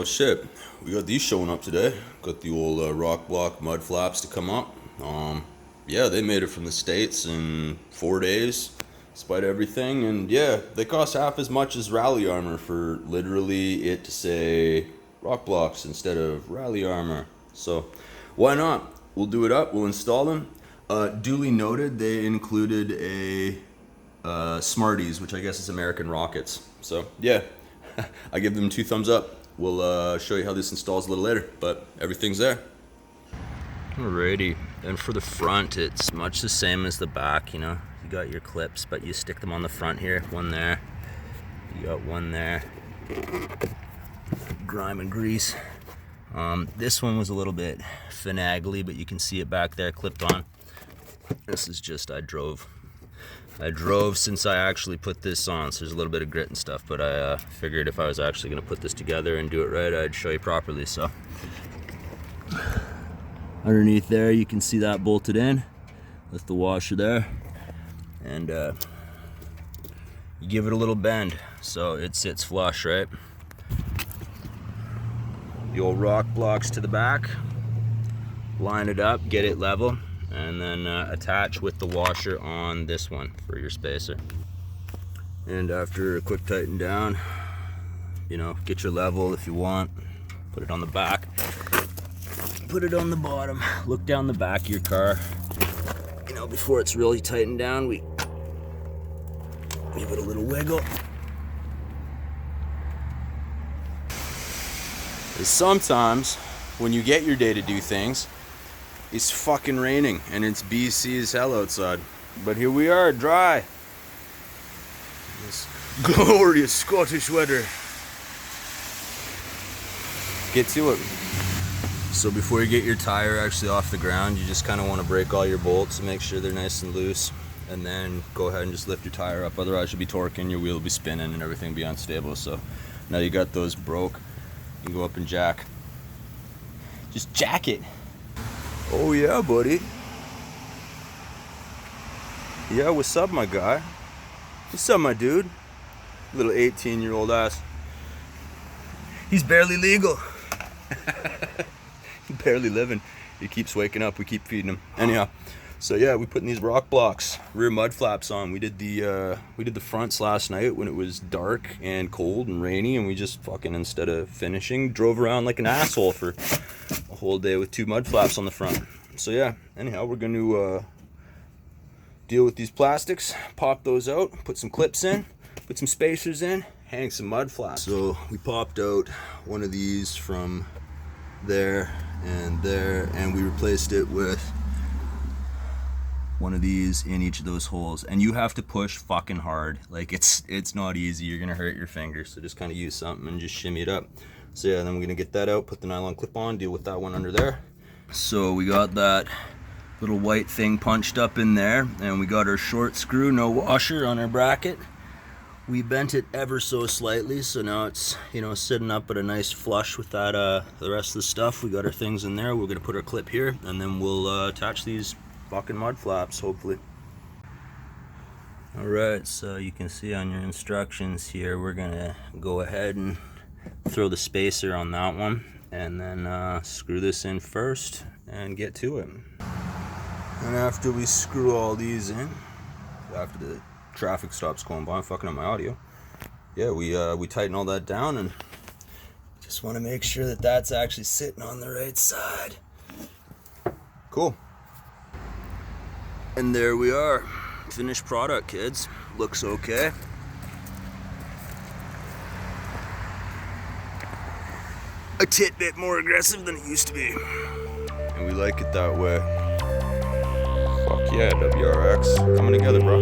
shit, we got these showing up today. Got the old RokBlok Mudflaps to come up. Yeah, they made it from the States in 4 days, despite everything. And yeah, they cost half as much as rally armor for literally it to say RokBlokz instead of rally armor. So why not? We'll do it up, we'll install them. Duly noted, they included a Smarties, which I guess is American Rockets. So yeah, I give them 2 thumbs up. We'll show you how this installs a little later, but everything's there. Alrighty, and for the front, it's much the same as the back, you know. You got your clips, but you stick them on the front here. One there, you got one there. Grime and grease. This one was a little bit finagly, but you can see it back there clipped on. This is just, I drove since I actually put this on, so there's a little bit of grit and stuff, but I figured if I was actually going to put this together and do it right, I'd show you properly. So underneath there, you can see that bolted in with the washer there, and you give it a little bend so it sits flush, right? The old RokBlokz to the back, line it up, get it level, and then attach with the washer on this one for your spacer. And after a quick tighten down, you know, get your level if you want, put it on the back, put it on the bottom, look down the back of your car. You know, before it's really tightened down, we give it a little wiggle. Sometimes when you get your day to do things, it's fucking raining and it's BC as hell outside. But here we are, dry. This glorious Scottish weather. Get to it. So before you get your tire actually off the ground, you just kind of want to break all your bolts and make sure they're nice and loose. And then go ahead and just lift your tire up. Otherwise you'll be torquing, your wheel will be spinning and everything will be unstable. So now you got those broke, you can go up and jack. Just jack it. Oh yeah, buddy. Yeah, what's up, my guy? What's up, my dude? Little 18-year-old ass. He's barely legal. Barely living. He keeps waking up. We keep feeding him. Anyhow, so yeah, we putting these RokBlokz rear mud flaps on. We did the fronts last night when it was dark and cold and rainy, and we just fucking, instead of finishing, drove around like an asshole for a whole day with 2 mud flaps on the front. So yeah, anyhow, we're going to deal with these plastics, pop those out, put some clips in, put some spacers in, hang some mud flaps. So we popped out one of these from there, and we replaced it with one of these in each of those holes. And you have to push fucking hard. Like, it's not easy. You're gonna hurt your fingers, so just kind of use something and just shimmy it up. So yeah, then we're gonna get that out, put the nylon clip on, deal with that one under there. So we got that little white thing punched up in there, and we got our short screw, no washer, on our bracket. We bent it ever so slightly, so now it's, you know, sitting up at a nice flush with that the rest of the stuff. We got our things in there. We're gonna put our clip here, and then we'll attach these fucking mud flaps, hopefully. Alright, so you can see on your instructions here, we're gonna go ahead and throw the spacer on that one, and then screw this in first and get to it. And after we screw all these in, after the traffic stops going by, I'm fucking up my audio. Yeah, we tighten all that down, and just want to make sure that that's actually sitting on the right side. Cool. And there we are, finished product, kids. Looks okay. A tidbit more aggressive than it used to be, and we like it that way. Fuck yeah, WRX coming together, bro.